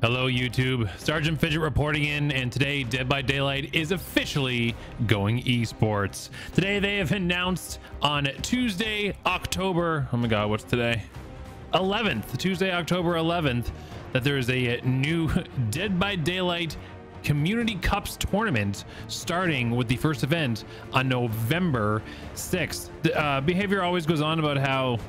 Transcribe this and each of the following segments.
Hello YouTube, Sergeant Fidget reporting in, and today Dead by Daylight is officially going esports. Today they have announced on Tuesday, October, oh my god, what's today? 11th, Tuesday, October 11th, that there is a new Dead by Daylight Community Cups tournament starting with the first event on November 6th. Behavior always goes on about how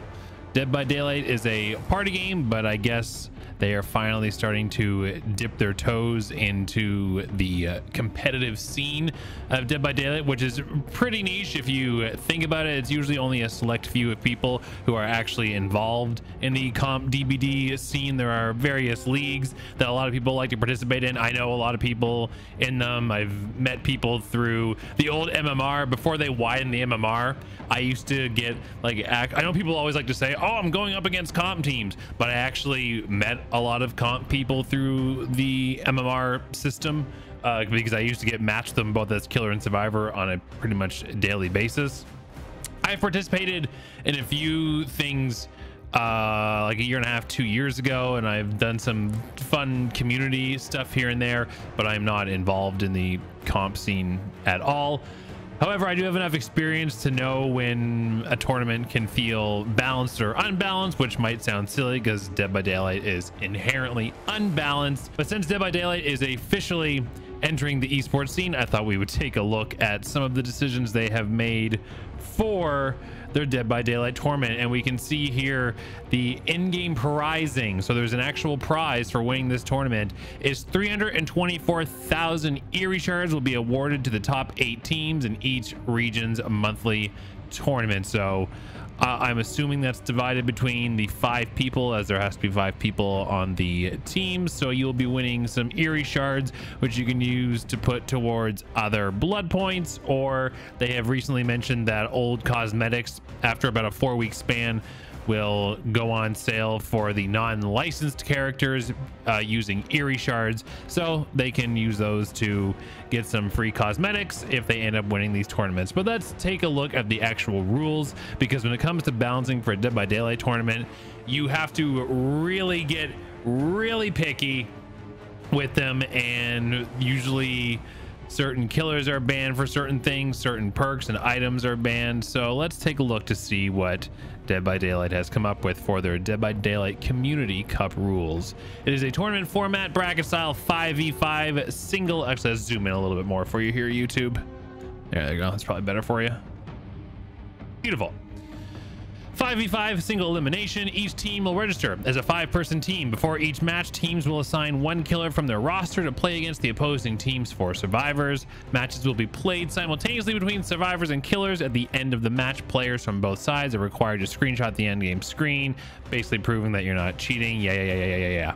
Dead by Daylight is a party game, but I guess they are finally starting to dip their toes into the competitive scene of Dead by Daylight, which is pretty niche. If you think about it, it's usually only a select few of people who are actually involved in the comp DBD scene. There are various leagues that a lot of people like to participate in. I know a lot of people in them. I've met people through the old MMR before they widened the MMR. I used to get like, I know people always like to say, oh, I'm going up against comp teams, but I actually met a lot of comp people through the MMR system because I used to get matched them both as killer and survivor on a pretty much daily basis. I've participated in a few things like a year and a half, 2 years ago, and I've done some fun community stuff here and there, but I'm not involved in the comp scene at all. However, I do have enough experience to know when a tournament can feel balanced or unbalanced, which might sound silly because Dead by Daylight is inherently unbalanced. But since Dead by Daylight is officially entering the esports scene, I thought we would take a look at some of the decisions they have made for their Dead by Daylight tournament, and we can see here the in-game prizing. So there's an actual prize for winning this tournament is 324,000 Eerie shards will be awarded to the top 8 teams in each region's monthly tournament. So I'm assuming that's divided between the 5 people, as there has to be 5 people on the team. So you'll be winning some Eerie shards, which you can use to put towards other blood points, or they have recently mentioned that old cosmetics after about a 4-week span will go on sale for the non-licensed characters using Eerie shards, so they can use those to get some free cosmetics if they end up winning these tournaments. But let's take a look at the actual rules, because when it comes to balancing for a Dead by Daylight tournament, you have to really get really picky with them, and usually certain killers are banned for certain things, certain perks and items are banned. So let's take a look to see what Dead by Daylight has come up with for their Dead by Daylight Community Cup rules. It is a tournament format, bracket style, 5v5 single. Actually, let's zoom in a little bit more for you here, YouTube. There you go, that's probably better for you. Beautiful. 5v5 single elimination. Each team will register as a 5-person team. Before each match, teams will assign 1 killer from their roster to play against the opposing teams for survivors. Matches will be played simultaneously between survivors and killers. At the end of the match, players from both sides are required to screenshot the end game screen, basically proving that you're not cheating. Yeah.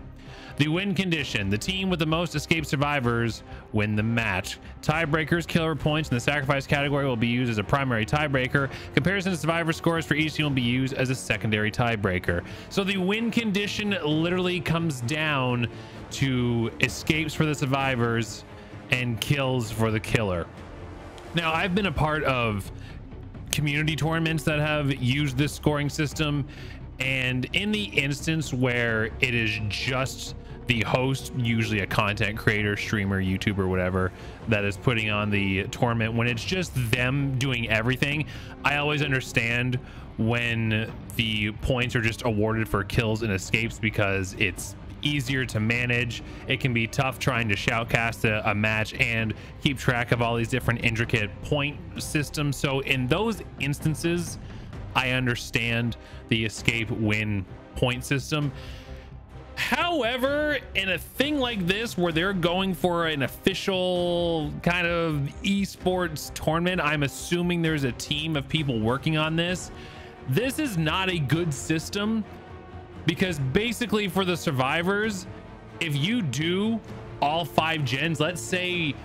The win condition: the team with the most escaped survivors win the match. Tiebreakers, killer points in the sacrifice category will be used as a primary tiebreaker. Comparison to survivor scores for each team will be used as a secondary tiebreaker. So the win condition literally comes down to escapes for the survivors and kills for the killer. Now, I've been a part of community tournaments that have used this scoring system, and in the instance where it is just the host, usually a content creator, streamer, YouTuber, whatever, that is putting on the tournament, when it's just them doing everything, I always understand when the points are just awarded for kills and escapes, because it's easier to manage. It can be tough trying to shoutcast a match and keep track of all these different intricate point systems. So in those instances, I understand the escape win point system. However, in a thing like this where they're going for an official kind of esports tournament, I'm assuming there's a team of people working on this. This is not a good system, because basically for the survivors, if you do all 5 gens, let's say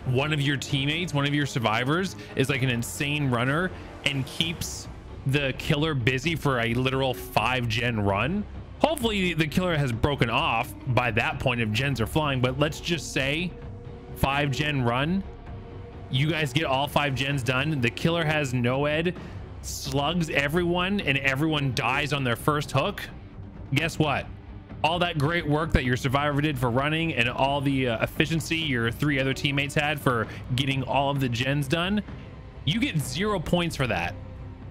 one of your teammates, one of your survivors is like an insane runner and keeps the killer busy for a literal 5-gen run, hopefully the killer has broken off by that point if gens are flying, but let's just say 5-gen run, you guys get all 5 gens done, the killer has no ed, slugs everyone, and everyone dies on their first hook. Guess what? all that great work that your survivor did for running and all the efficiency your 3 other teammates had for getting all of the gens done, you get 0 points for that.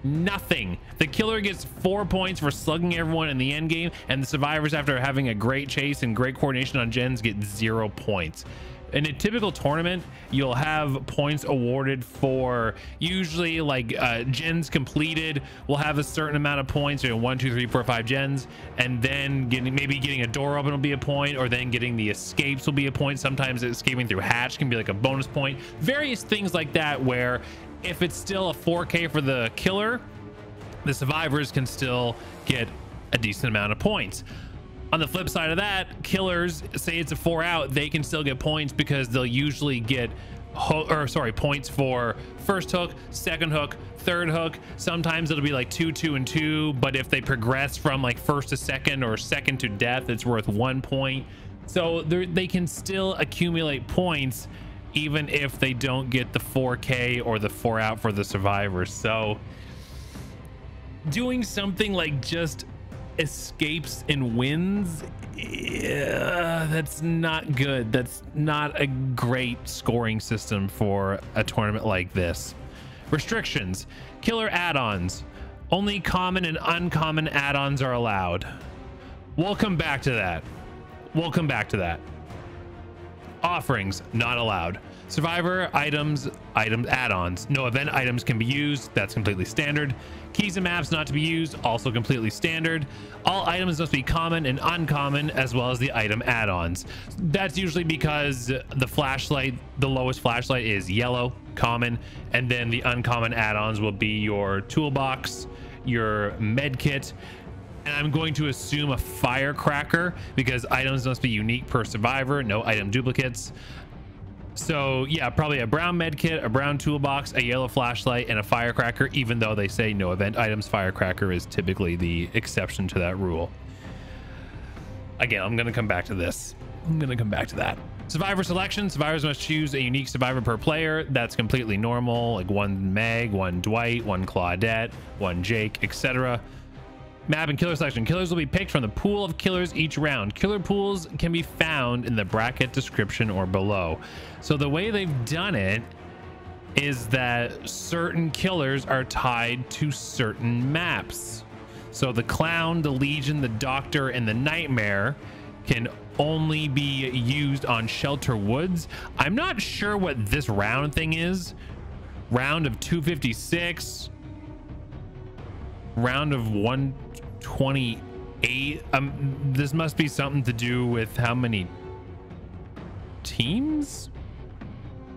Nothing. The killer gets 4 points for slugging everyone in the end game, and the survivors, after having a great chase and great coordination on gens, get 0 points. In a typical tournament, you'll have points awarded for usually like gens completed will have a certain amount of points, 1, 2, 3, 4, 5 gens, and then maybe getting a door open will be a point, or then getting the escapes will be a point. Sometimes escaping through hatch can be like a bonus point. Various things like that, where if it's still a 4K for the killer, the survivors can still get a decent amount of points. On the flip side of that, killers, say it's a 4 out, they can still get points because they'll usually get points for first hook, second hook, third hook. Sometimes it'll be like 2, 2, and 2, but if they progress from like first to second or second to death, it's worth 1 point. So they can still accumulate points even if they don't get the 4K or the 4 out for the survivors. So doing something like just escapes and wins, yeah, that's not good. That's not a great scoring system for a tournament like this. Restrictions: killer add-ons, only common and uncommon add-ons are allowed. We'll come back to that. Offerings not allowed. Survivor items add-ons, no event items can be used, that's completely standard. Keys and maps not to be used, also completely standard. All items must be common and uncommon, as well as the item add-ons. That's usually because the flashlight, the lowest flashlight, is yellow, common, and then the uncommon add-ons will be your toolbox, your med kit, and I'm going to assume a firecracker because items must be unique per survivor, no item duplicates. So yeah, probably a brown med kit, a brown toolbox, a yellow flashlight, and a firecracker, even though they say no event items. Firecracker is typically the exception to that rule. Again, I'm going to come back to this. I'm going to come back to that. Survivor selection: survivors must choose a unique survivor per player. That's completely normal, like 1 Meg, 1 Dwight, 1 Claudette, 1 Jake, etc. Map and killer selection: killers will be picked from the pool of killers each round. Killer pools can be found in the bracket description or below. So the way they've done it is that certain killers are tied to certain maps. So the clown, the legion, the doctor, and the nightmare can only be used on Shelter Woods. I'm not sure what this round thing is. Round of 256, round of 128. This must be something to do with how many teams.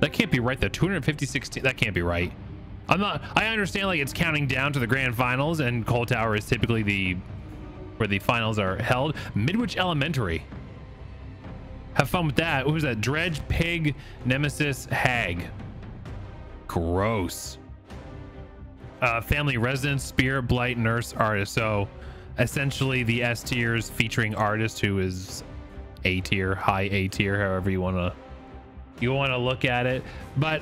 That can't be right. The 256, that can't be right. I understand like it's counting down to the grand finals, and Cold Tower is typically where the finals are held. Midwich Elementary, have fun with that. What was that? Dredge, Pig, Nemesis, Hag. Gross. Family Residence, Spirit, Blight, Nurse, Artist. So essentially the S tiers featuring Artist, who is A tier, high A tier, however you want to look at it. But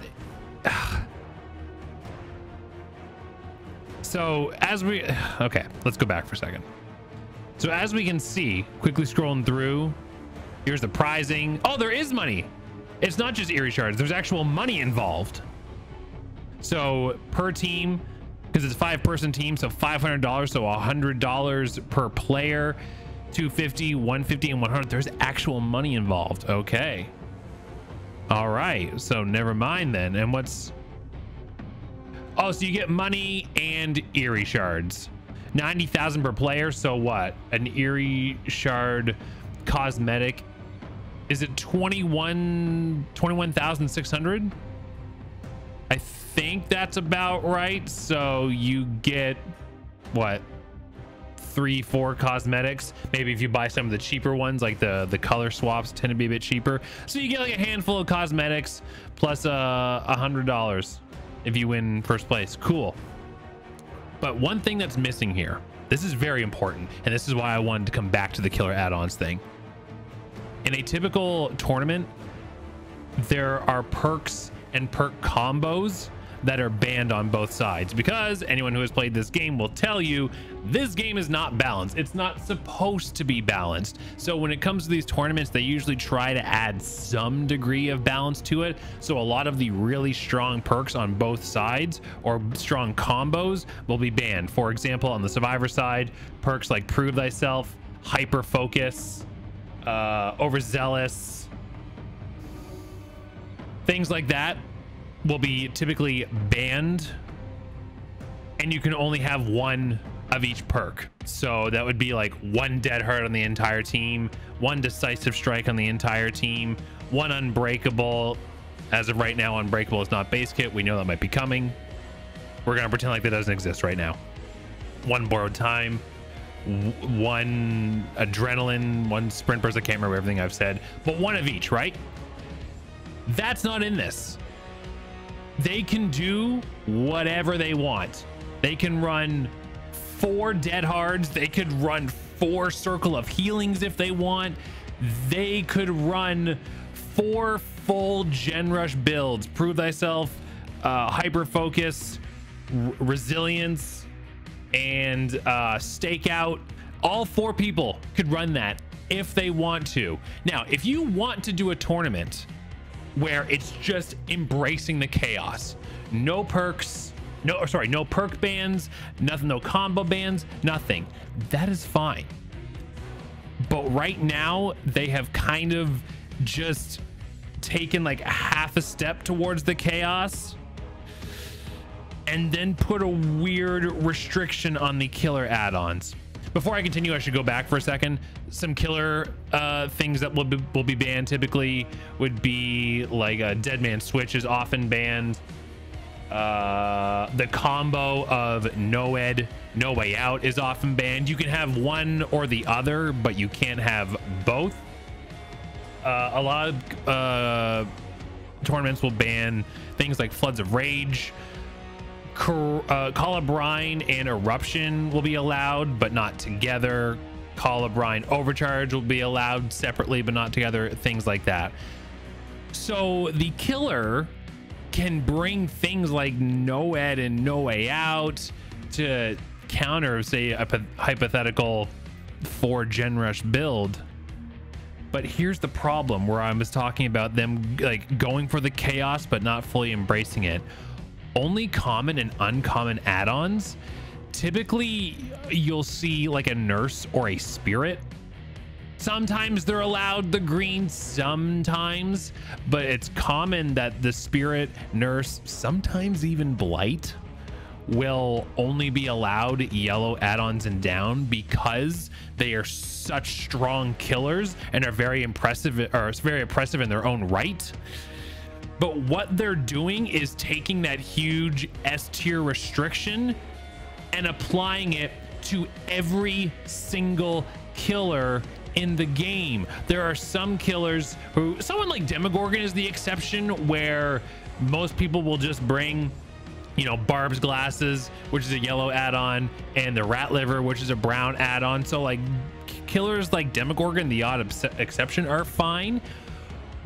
so okay, let's go back for a second. So as we can see, quickly scrolling through, here's the prizing. Oh, there is money. It's not just Eerie Shards, there's actual money involved. So per team, because it's a 5-person team, so $500, so $100 per player, 250, 150, and 100. There's actual money involved. Okay. All right, so never mind then. And what's... Oh, so you get money and Eerie Shards. 90,000 per player, so what? An Eerie Shard cosmetic, is it 21,600? I think that's about right. So you get what, 3-4 cosmetics. Maybe if you buy some of the cheaper ones, like the color swaps tend to be a bit cheaper, so you get like a handful of cosmetics plus $100 if you win first place. Cool. But one thing that's missing here, this is very important, and this is why I wanted to come back to the killer add-ons thing. In a typical tournament, there are perks and perk combos that are banned on both sides, because anyone who has played this game will tell you this game is not balanced. It's not supposed to be balanced. So when it comes to these tournaments, they usually try to add some degree of balance to it. So a lot of the really strong perks on both sides or strong combos will be banned. For example, on the Survivor side, perks like Prove Thyself, Hyper Focus, Overzealous, things like that will be typically banned, and you can only have one of each perk. So that would be like one Dead Hard on the entire team, one Decisive Strike on the entire team, one Unbreakable. As of right now, Unbreakable is not base kit. We know that might be coming. We're gonna pretend like that doesn't exist right now. One Borrowed Time, one Adrenaline, one Sprint Burst. I can't remember everything I've said, but one of each, right? That's not in this. They can do whatever they want. They can run 4 Dead Hards. They could run 4 Circle of Healings if they want. They could run 4 full Gen Rush builds. Prove Thyself, Hyper Focus, Resilience, and Stakeout. All 4 people could run that if they want to. Now, if you want to do a tournament where it's just embracing the chaos, no perks, no perk bans, nothing, no combo bans, nothing, that is fine. But right now they have kind of just taken like half a step towards the chaos and then put a weird restriction on the killer add-ons. Before I continue, I should go back for a second. Some killer things that will be banned typically would be like a Dead Man Switch is often banned. The combo of Noed, No Way Out is often banned. You can have one or the other, but you can't have both. A lot of tournaments will ban things like Floods of Rage. Call of Brine and Eruption will be allowed, but not together. Call of Brine Overcharge will be allowed separately, but not together. Things like that. So the killer can bring things like Noed and No Way Out to counter, say, a hypothetical 4 Gen Rush build. But here's the problem where I was talking about them like going for the chaos, but not fully embracing it. Only common and uncommon add-ons, typically you'll see like a nurse or a spirit. Sometimes they're allowed the green, sometimes, but it's common that the spirit, nurse, sometimes even blight will only be allowed yellow add-ons and down because they are such strong killers and are very impressive, or very oppressive in their own right. But what they're doing is taking that huge S tier restriction and applying it to every single killer in the game. There are some killers who, someone like Demogorgon is the exception, where most people will just bring, you know, Barb's Glasses, which is a yellow add-on, and the Rat Liver, which is a brown add-on. So like killers like Demogorgon, the odd exception, are fine.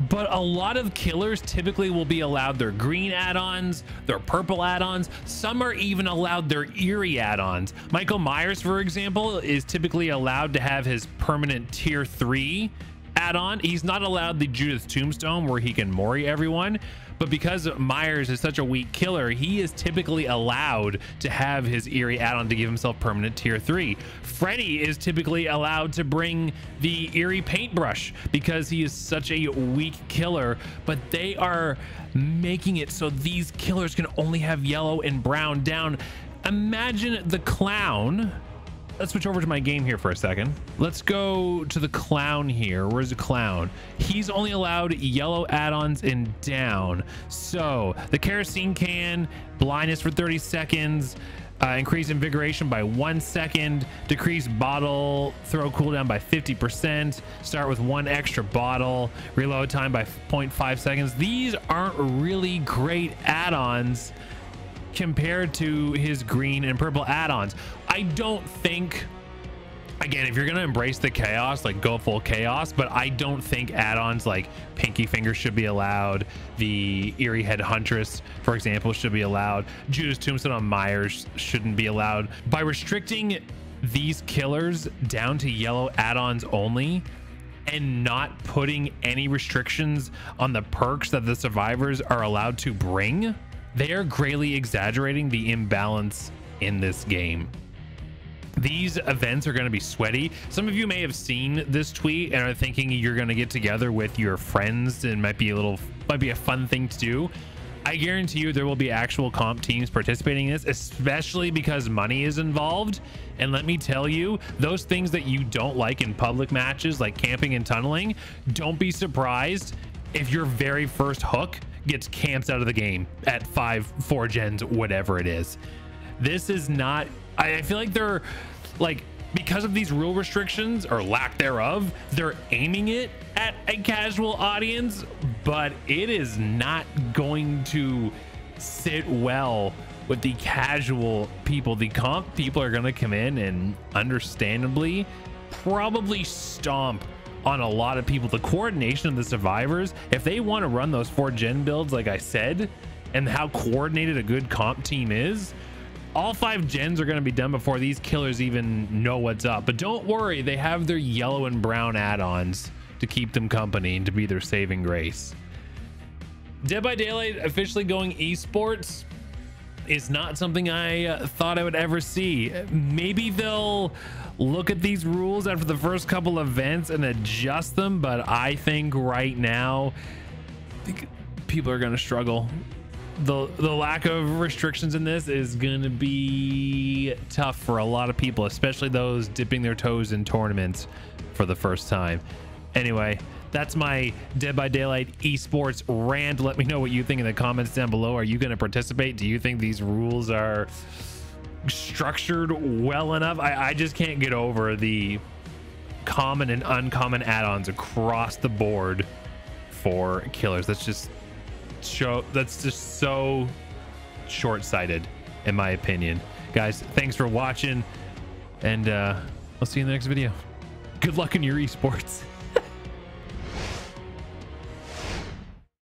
But a lot of killers typically will be allowed their green add-ons, their purple add-ons. Some are even allowed their eerie add-ons. Michael Myers, for example, is typically allowed to have his permanent tier 3 add-on. He's not allowed the Judith Tombstone where he can Mori everyone. But because Myers is such a weak killer, he is typically allowed to have his eerie add-on to give himself permanent tier 3. Freddy is typically allowed to bring the eerie paintbrush because he is such a weak killer, but they are making it so these killers can only have yellow and brown down. Imagine the clown. Let's switch over to my game here for a second. Let's go to the clown here. Where's the clown? He's only allowed yellow add-ons and down. So the kerosene can, blindness for 30 seconds, increase invigoration by 1 second, decrease bottle throw cooldown by 50%, start with 1 extra bottle, reload time by 0.5 seconds. These aren't really great add-ons compared to his green and purple add-ons. I don't think Again, if you're gonna embrace the chaos, like go full chaos, but I don't think add-ons like Pinky Finger should be allowed. The Eerie Head Huntress, for example, should be allowed. Judas Tombstone on Myers shouldn't be allowed. By restricting these killers down to yellow add-ons only and not putting any restrictions on the perks that the survivors are allowed to bring, they are greatly exaggerating the imbalance in this game. These events are going to be sweaty. Some of you may have seen this tweet and are thinking you're going to get together with your friends and might be a fun thing to do. I guarantee you there will be actual comp teams participating in this, especially because money is involved. And let me tell you, those things that you don't like in public matches, like camping and tunneling, don't be surprised if your very first hook gets camped out of the game at 4 gens, whatever it is. This is not, I feel like they're like, because of these rule restrictions or lack thereof, they're aiming it at a casual audience, but it is not going to sit well with the casual people. The comp people are going to come in and understandably probably stomp on a lot of people. The coordination of the survivors, if they want to run those 4 gen builds, like I said, and how coordinated a good comp team is, all 5 gens are going to be done before these killers even know what's up. But don't worry, they have their yellow and brown add-ons to keep them company and to be their saving grace. Dead by Daylight officially going esports is not something I thought I would ever see. Maybe they'll look at these rules after the first couple events and adjust them, but I think right now people are going to struggle. The lack of restrictions in this is going to be tough for a lot of people, especially those dipping their toes in tournaments for the first time. Anyway, that's my Dead by Daylight esports rant. Let me know what you think in the comments down below. Are you going to participate? Do you think these rules are structured well enough? I just can't get over the common and uncommon add-ons across the board for killers. That's just so short-sighted in my opinion. Guys, thanks for watching, and I'll see you in the next video. Good luck in your esports.